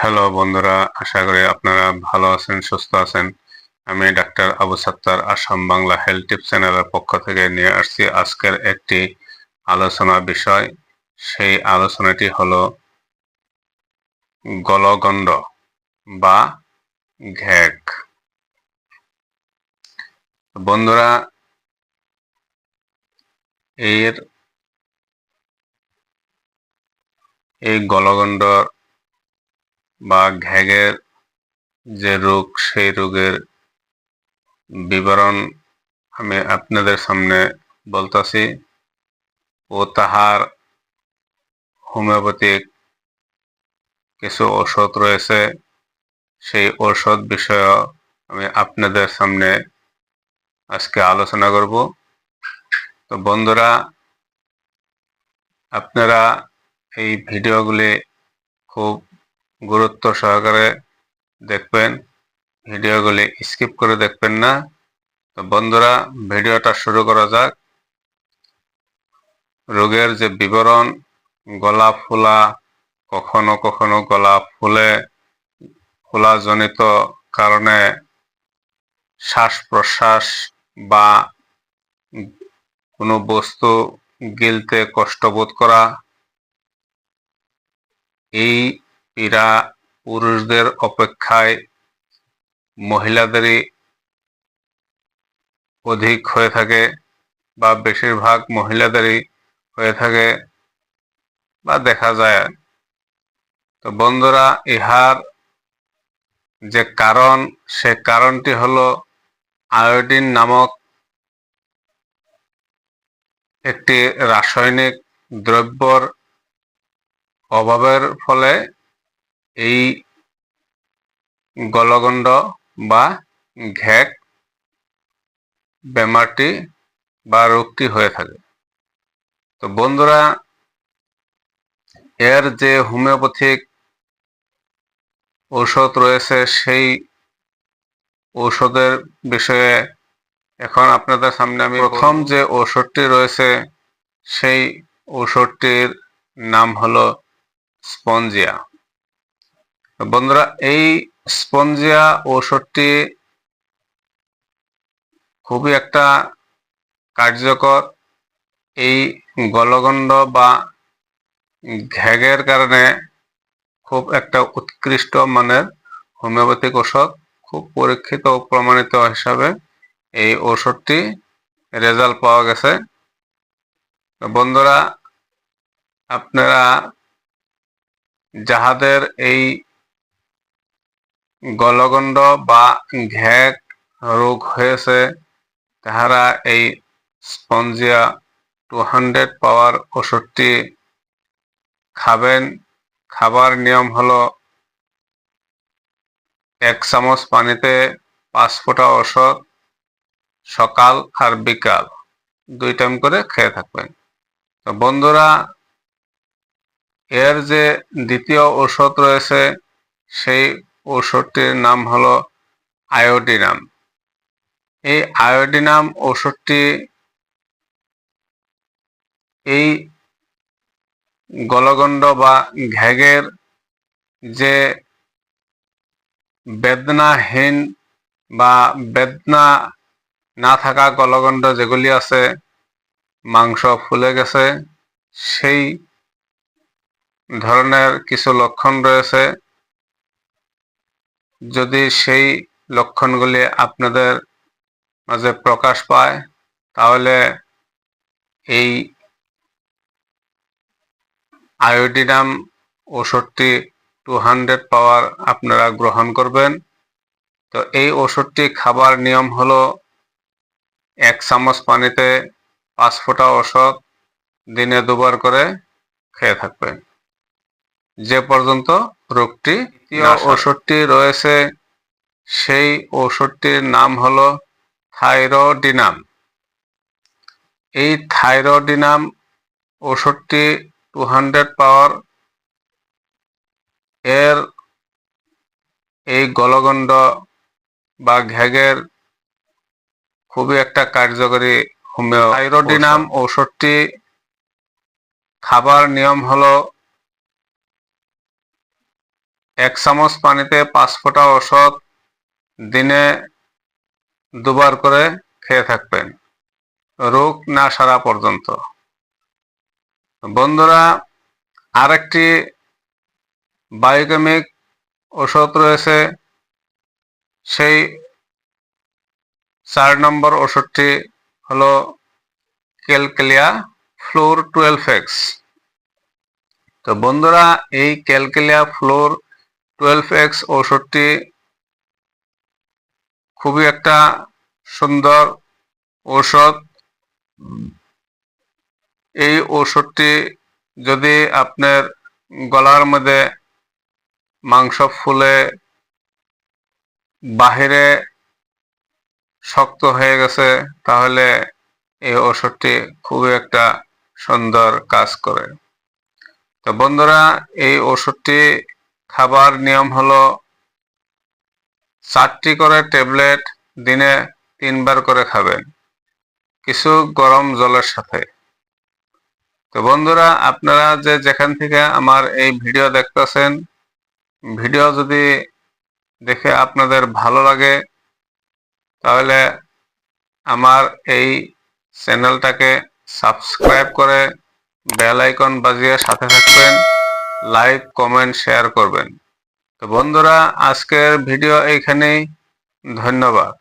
Hello বন্ধুরা, আশা করি আপনারা ভালো আছেন, সুস্থ আছেন। আমি doctor Abu Sattar Assam Bangla health tips চ্যানেলের পক্ষ থেকে নিয়ে আসছি আজকের একটি আলোচনা বিষয়। সেই আলোচনাটি হলো গলগণ্ড বা ঘ্যাগ। বন্ধুরা, এর এই গলগণ্ড বা ঘ্যাগের যে রোগ, সেই রোগের বিবরণ আমি আপনাদের সামনে বলতাছি ও তাহার হোমিওপ্যাথিক কিছু ঔষধ রয়েছে। সেই ঔষধ বিষয়ে আমি আপনাদের সামনে আজকে আলোচনা করব। তো বন্ধুরা, আপনারা এই ভিডিওগুলি খুব গুরুত্ব সহকারে দেখবেন, ভিডিওগুলি স্কিপ করে দেখবেন না। তো বন্ধুরা, ভিডিওটা শুরু করা যাক। রোগের যে বিবরণ, গলা ফোলা, কখনো কখনো গলা ফোলাজনিত কারণে শ্বাস প্রশ্বাস বা কোনো বস্তু গিলতে কষ্ট বোধ করা, এই পীড়া পুরুষদের অপেক্ষায় মহিলাদেরই অধিক হয়ে থাকে বা বেশিরভাগ মহিলাদেরই হয়ে থাকে বা দেখা যায়। তো বন্ধুরা, ইহার যে কারণ, সে কারণটি হলো আয়োডিন নামক একটি রাসায়নিক দ্রব্যর অভাবের ফলে এই গলগণ্ড বা ঘ্যাগ বেমারটি বা রোগটি হয়ে থাকে। তো বন্ধুরা, এর যে হোমিওপ্যাথিক ঔষধ রয়েছে, সেই ঔষধের বিষয়ে এখন আপনাদের সামনে আমি প্রথম যে ঔষধটি রয়েছে, সেই ঔষধটির নাম হলো স্পঞ্জিয়া। বন্ধুরা, এই স্পঞ্জিয়া ঔষধটি খুবই একটা কার্যকর। এই গলগণ্ড বা ঘ্যাগের কারণে খুব একটা উৎকৃষ্ট মানের হোমিওপ্যাথিক ঔষধ, খুব পরীক্ষিত ও প্রমাণিত হিসাবে এই ঔষধটি রেজাল্ট পাওয়া গেছে। বন্ধুরা, আপনারা যাহাদের এই গলগণ্ড বা ঘ্যাগ রোগ হয়েছে, তাহারা এই স্পঞ্জিয়া 200 পাওয়ার ওষুধটি খাবেন। খাবার নিয়ম হলো 1 চামচ পানিতে 5 ফোঁটা ওষুধ সকাল আর বিকাল 2 টাইম করে খেয়ে থাকবেন। তো বন্ধুরা, এর যে দ্বিতীয় ঔষধ রয়েছে, সেই ঔষধটির নাম হলো আয়োডিনাম। এই আয়োডিনাম ঔষধটি এই গলগণ্ড বা ঘ্যাগের যে বেদনাহীন বা বেদনা না থাকা গলগণ্ড যেগুলি আছে, মাংস ফুলে গেছে, সেই ধরনের কিছু লক্ষণ রয়েছে। যদি সেই লক্ষণগুলি আপনাদের মাঝে প্রকাশ পায়, তাহলে এই আয়োডিনাম ওষুধটি 200 পাওয়ার আপনারা গ্রহণ করবেন। তো এই ওষুধটি খাবার নিয়ম হলো 1 চামচ পানিতে 5 ফোঁটা ওষুধ দিনে 2 বার করে খেয়ে থাকবেন যে পর্যন্ত রোগটি না সারে। ওষুধটি রয়েছে, সেই ওষুধটির নাম হলো থাইরোডিনাম। এই থাইরোডিনাম ওষুধটি 200 পাওয়ার এর এই গলগণ্ড বা ঘ্যাগের খুবই একটা কার্যকরী হোমিও। থাইরোডিনাম ঔষধটি খাবার নিয়ম হলো 1 চামচ পানিতে 5 ফোঁটা ঔষধ দিনে 2 বার করে খেয়ে থাকবেন রোগ না সারা পর্যন্ত। বন্ধুরা, আরেকটি বায়োকেমিক ওষুধ রয়েছে, সেই 4 নম্বর ওষুধটি হলো ক্যালকেলিয়া ফ্লোর 12x। তো বন্ধুরা, এই ক্যালকেলিয়া ফ্লোর 12x ওষুধটি খুবই একটা সুন্দর ঔষধ। এই ওষুধটি যদি আপনার গলার মধ্যে মাংস ফুলে বাহিরে শক্ত হয়ে গেছে, তাহলে এই ওষুধটি খুবই একটা সুন্দর কাজ করে। তো বন্ধুরা, এই ওষুধটি খাবার নিয়ম হলো 4টি করে ট্যাবলেট দিনে 3 বার করে খাবেন, কিছু গরম জলের সাথে। তো বন্ধুরা, আপনারা যে যেখান থেকে আমার এই ভিডিও দেখতেছেন, ভিডিও যদি দেখে আপনাদের ভালো লাগে, তাহলে আমার এই চ্যানেলটাকে সাবস্ক্রাইব করে বেল আইকন বাজিয়ে সাথে থাকবেন, লাইক কমেন্ট শেয়ার করবেন। তো বন্ধুরা, আজকের ভিডিও এইখানেই। ধন্যবাদ।